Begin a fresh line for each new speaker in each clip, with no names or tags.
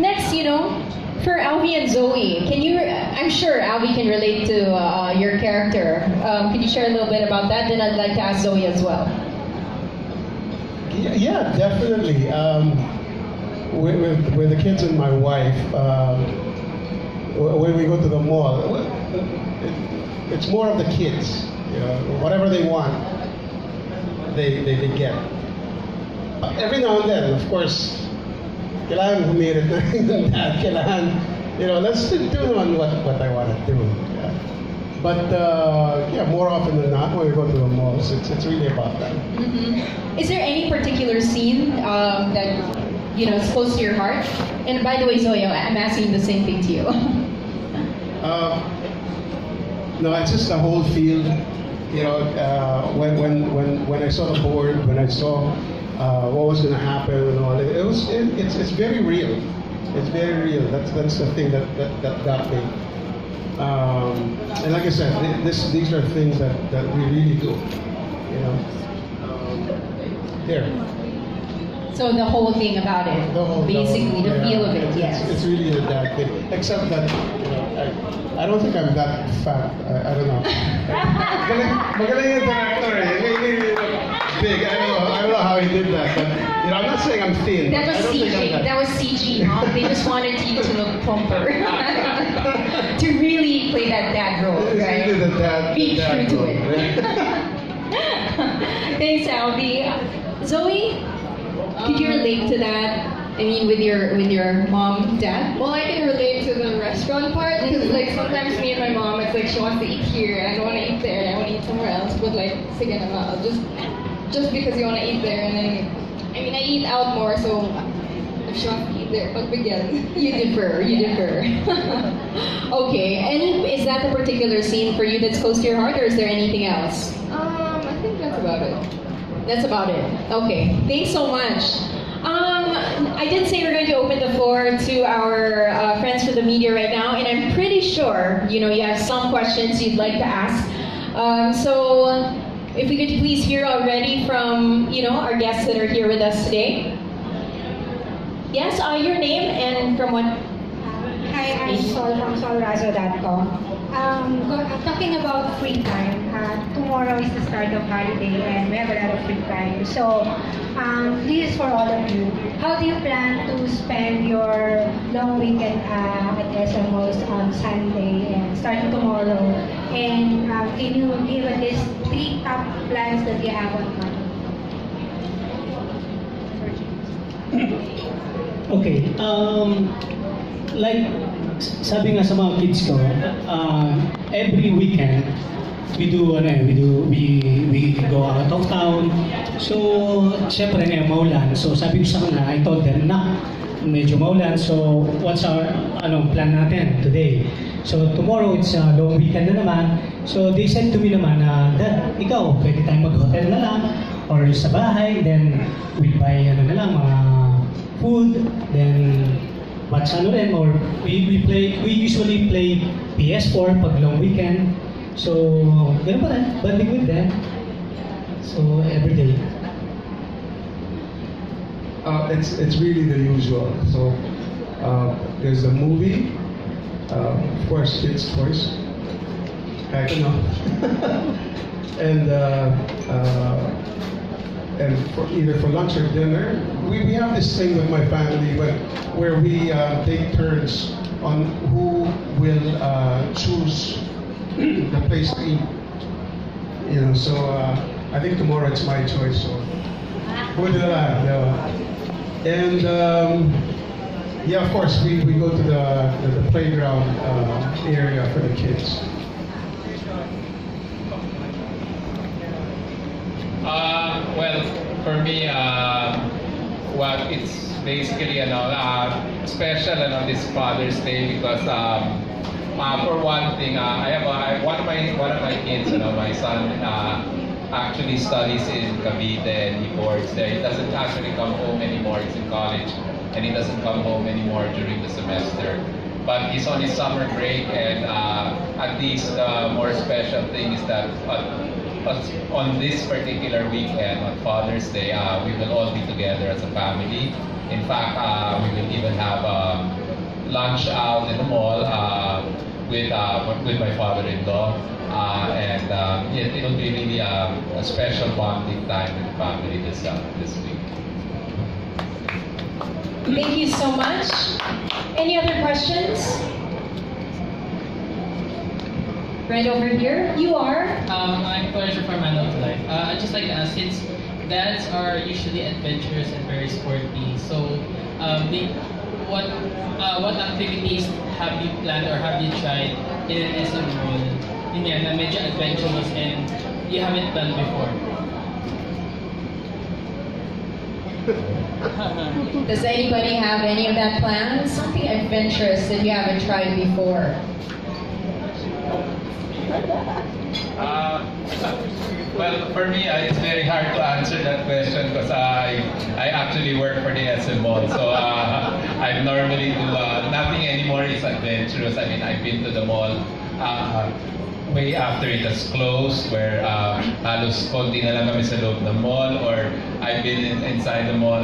Next, for Alvi and Zoe, I'm sure Alvi can relate to your character. Can you share a little bit about that? Then I'd like to ask Zoe as well.
Yeah, definitely. With the kids and my wife, when we go to the mall, it's more of the kids. Whatever they want, they get. Every now and then, of course, kailangan humirit na rin ng dad. Kailangan, let's do on what I want to do. Yeah. But yeah, more often than not, when we go to the malls, it's really about that.
Mm-hmm. Is there any particular scene that is close to your heart? And by the way, Zoe, I'm asking the same thing to you.
No, it's just the whole field. When I saw the board, when I saw what was going to happen and all, it's very real. It's very real. That's the thing that got me. And like I said, these are things that we really do. There.
So the whole thing about it, basically the feel of it, yes.
It's really a dad thing. Except that, I don't think I'm that fat. I don't know. Magaling yung director big. I don't know how he did that, but I'm not saying I'm thin.
That was CG. That was CG. Huh? They just wanted you to look plumper to really play that dad role, right?
Really the dad.
Be
dad
true to
role,
it.
Right?
Thanks, Alvi. Zoe, could you relate to that? I mean, with your mom, dad?
Well, I can relate to the restaurant part because like sometimes me and my mom, it's like she wants to eat here and I don't want to eat there and I want to eat somewhere else. But like, sige na nga, just because you want to eat there and then, I mean, I eat out more, so if she wants to eat there, pagbigyan.
You differ. Okay. Is that the particular scene for you that's close to your heart, or is there anything else?
I think that's about it.
That's about it. Okay. Thanks so much. I did say we're going to open the floor to our friends from the media right now, and I'm pretty sure you have some questions you'd like to ask. So if we could please hear already from our guests that are here with us today. Yes, your name and from what?
Hi, I'm Sol from solrazo.com. Talking about free time, tomorrow is the start of holiday and we have a lot of free time. So, this is for all of you. How do you plan to spend your long weekend at SM Malls on Sunday and starting tomorrow? And can you give at least 3 top plans that you have on mind?
Okay, like sabi nga sa mga kids ko, every weekend we go out of town. So, syempre nga maulan. So, sabi ko sa kanila, I told them na medyo maulan. So, what's our plan natin today? So, tomorrow it's a long weekend na naman. So, they said to me naman na, Dad, ikaw, pwede tayong mag-hotel na lang or sa bahay. Then, we'll buy mga food. Then, watch rin, or we usually play PS4 pag long weekend. So, gano'n pa rin, bonding with them. So, every day.
It's really the usual. So, there's a movie, of course, kids' toys. I don't know. and either for lunch or dinner, we have this thing with my family where we take turns on who will choose the place to eat. So I think tomorrow it's my choice. So, and yeah, of course we go to the playground area for the kids.
Well, for me, it's basically special on this Father's Day because for one thing, I have one of my kids, my son, actually studies in Cavite and he boards there. He doesn't actually come home anymore. He's in college and he doesn't come home anymore during the semester. But he's on his summer break, and at least the more special thing is that on this particular weekend, on Father's Day, we will all be together as a family. In fact, we will even have lunch out in the mall with my father-in-law, and it'll be really a special bonding time with the family this week.
Thank you so much. Any other questions? Right over here. You are?
I'm Pleasure from Adult Life. I'd just like to ask, since dads are usually adventurous and very sporty, so what activities have you planned or have you tried in an SM role? Yun yan, na medyo adventurous and you haven't done before.
Does anybody have any of that planned? Something adventurous that you haven't tried before?
Well, for me, it's very hard to answer that question because I actually work for the SM Mall, so I normally do nothing anymore is adventurous. I mean, I've been to the mall way after it has closed, where halos konti na lang kami sa loob ng mall, or I've been inside the mall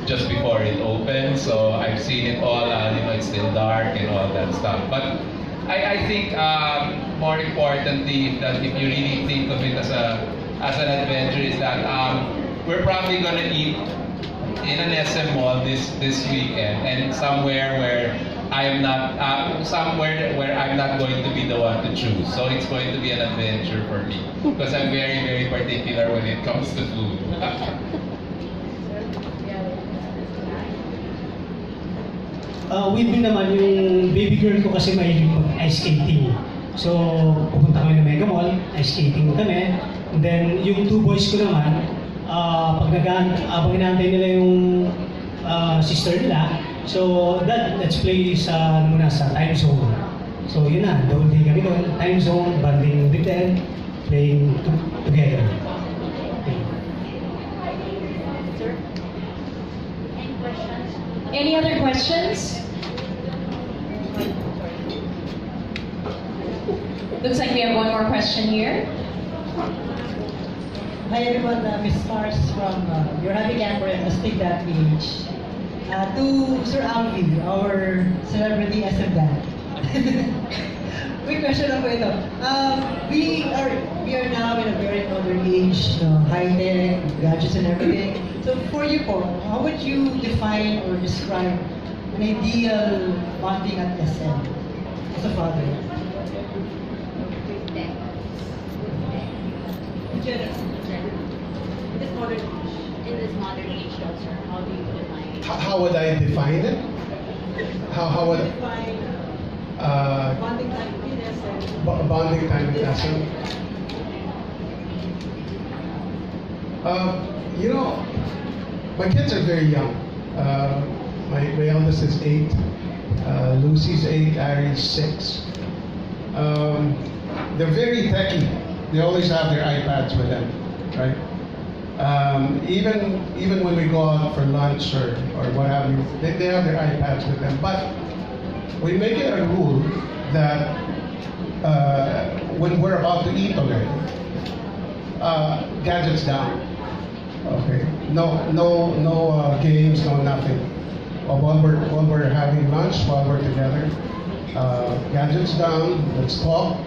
just before it opened, so I've seen it all. It's still dark and all that stuff, but I think more importantly, that if you really think of it as an adventure, is that we're probably gonna eat in an SM mall this weekend, and somewhere where I'm not going to be the one to choose. So it's going to be an adventure for me because I'm very, very particular when it comes to food.
With me naman, yung baby girl ko kasi mahilig mag-ice skating. So, pupunta kami ng Mega Mall, ice skating kami. And then, yung two boys ko naman, pag abang inaantay nila yung sister nila, so let's play sa time zone. So, yun na, the whole day kami doon, time zone, bonding with them, playing together. Okay.
Any other questions? Looks like we have one more question here.
Hi everyone, Miss Mars from Your Happy Camper and Astig That Age. To Sir Alvi, our celebrity SM dad. Quick question lang po ito. We are now in a very modern age, high-tech, gadgets and everything. So for you po, how would you define or describe an ideal bonding at SM as a father?
In this modern age, sir, how do you define it?
How would I define it? How would
Bonding time in SM.
bonding time with SM? My kids are very young. My eldest is 8, Lucy's 8, Ari's 6. They're very techy. They always have their iPads with them, right? Even when we go out for lunch or what have you, they have their iPads with them. But we make it a rule that when we're about to eat already, gadgets down. Okay, no games, no nothing. While we're having lunch, while we're together, gadgets down. Let's talk.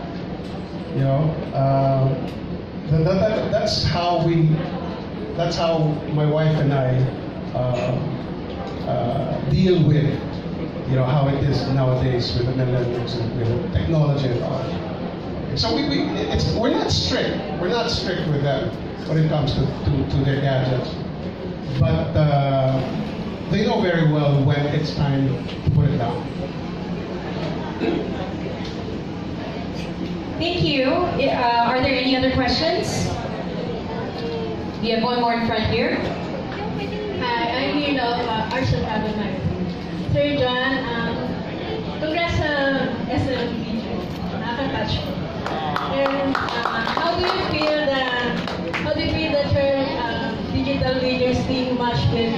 That's how my wife and I deal with how it is nowadays with the millennials and with technology and all. So we're not strict. We're not strict with them when it comes to their gadgets, but they know very well when it's time to put it down.
Thank you. Are there any other questions? We have one more in front here.
Hi, I'm Hilo of Arts and Travel Magazine. Sir John, congrats sa SM video. Nakaka-touch ko. And how do you feel that your digital videos being matched with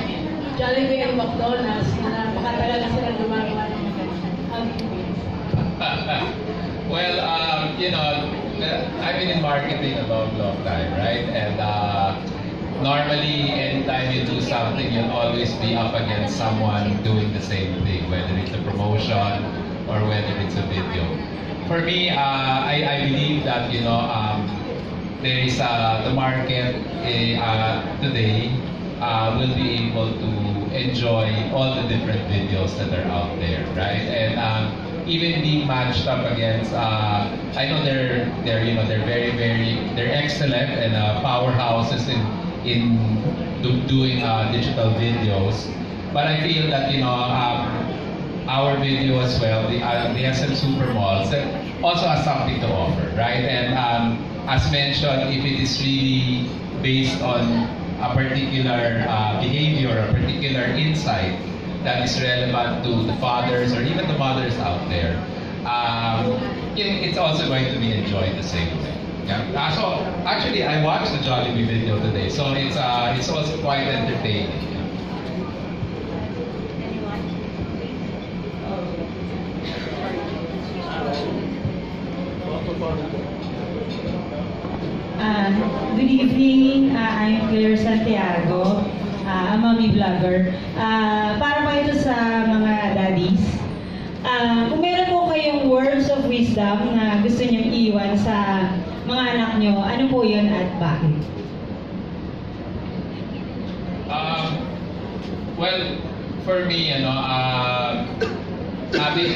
Jollibee and McDonald's na makatagal na silang gumagawa ng maganda? How do you feel?
Well, I've been in marketing a long time, right? And normally, anytime you do something, you'll always be up against someone doing the same thing, whether it's a promotion or whether it's a video. For me, I believe that there is the market today will be able to enjoy all the different videos that are out there, right? And even being matched up against, I know they're they're excellent and powerhouses in doing digital videos, but I feel that our video as well, the SM Supermalls, that also has something to offer, right? And as mentioned, if it is really based on a particular behavior, a particular insight that is relevant to the fathers or even the mothers out there, it's also going to be enjoyed the same way. Yeah. So actually, I watched the Jollibee video today, so it's also quite entertaining.
Good evening, I'm Claire Santiago, a mommy vlogger. Para po ito sa mga daddies. Kung meron po kayong words of wisdom na gusto niyong iwan sa mga anak niyo, ano po yun at bakit?
Well, for me, having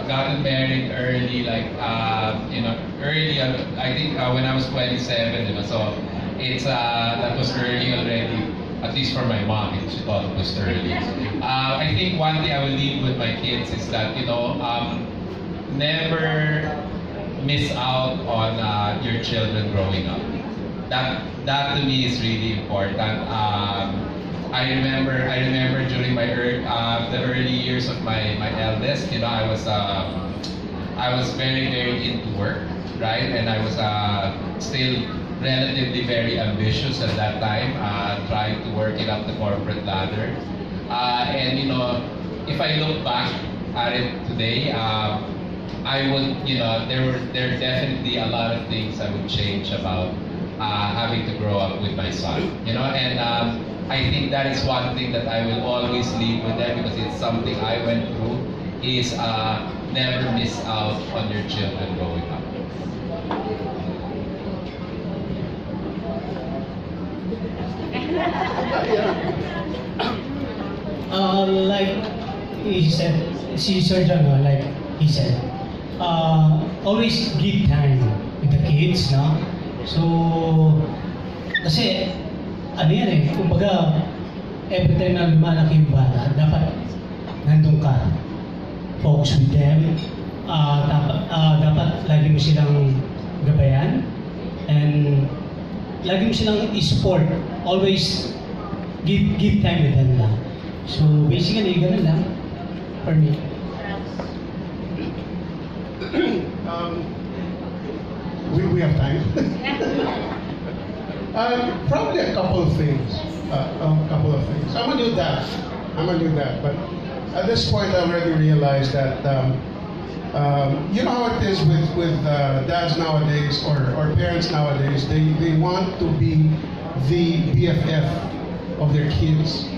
gotten married early, early. I think when I was 27, so it's that was early already. At least for my mom, she thought it was early. I think one thing I will leave with my kids is that never miss out on your children growing up. That to me is really important. I remember during my the early years of my eldest, I was very into work, right? And I was still relatively very ambitious at that time, trying to work it up the corporate ladder. And if I look back at it today, I would, there are definitely a lot of things I would change about having to grow up with my son, and I think that is one thing that I will always leave with them because it's something I went through, is never miss out on your children growing up.
Like he said, Sir John, like he said, always give time with the kids, no? So, kasi, kumbaga, every time na lumalaki yung bata, dapat nandun ka, focus with them, dapat lagi mo silang gabayan, and lagi mo silang i-support, always give time with them lang. So, basically, ganun lang, for me.
We have time. Probably a couple of things. I'm a new dad. But at this point, I already realized that you know how it is with dads nowadays or parents nowadays. They want to be the BFF of their kids,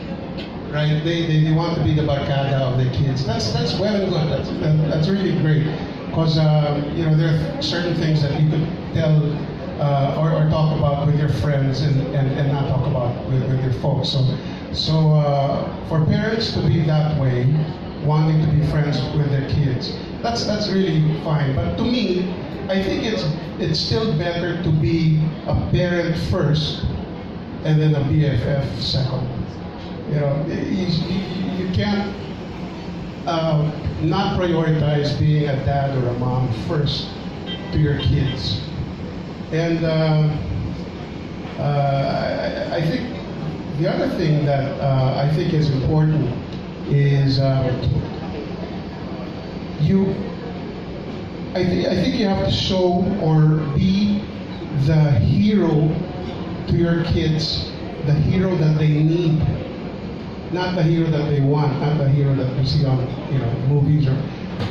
right? They want to be the barkada of their kids. That's well and good. That's really great. Because there are certain things that you could tell or talk about with your friends and not talk about with your folks. So for parents to be that way, wanting to be friends with their kids, that's really fine. But to me, I think it's still better to be a parent first and then a BFF second. You can't not prioritize being a dad or a mom first to your kids. And I think the other thing that I think is important is I think you have to show or be the hero to your kids, the hero that they need. Not the hero that they want, not the hero that we see on movies.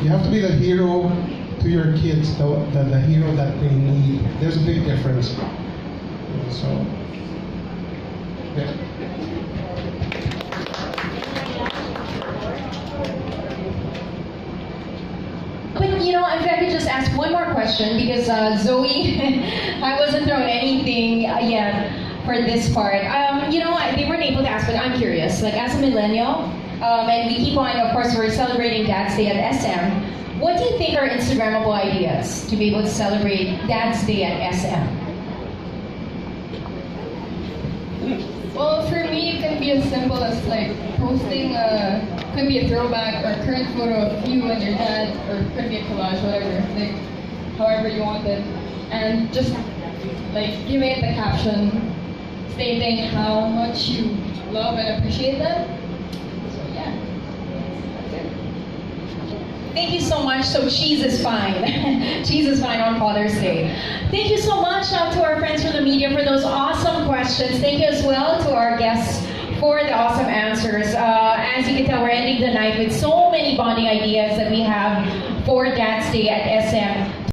You have to be the hero to your kids, the hero that they need. There's a big difference. So, yeah.
but you know, if I could just ask one more question, because Zoe, I wasn't thrown anything yet for this part. You know, they weren't able to ask, but I'm curious. Like, as a millennial, and we keep on, of course, we're celebrating Dad's Day at SM. What do you think are Instagrammable ideas to be able to celebrate Dad's Day at SM?
Well, for me, it can be as simple as like posting could be a throwback or a current photo of you and your dad, or could be a collage, whatever, like however you want it, and just like giving it the caption stating how much you love and appreciate them. So yeah, that's it.
Thank you so much. So cheese is fine. Cheese is fine on Father's Day. Thank you so much to our friends from the media for those awesome questions. Thank you as well to our guests for the awesome answers. As you can tell, we're ending the night with so many bonding ideas that we have for Dad's Day at SM.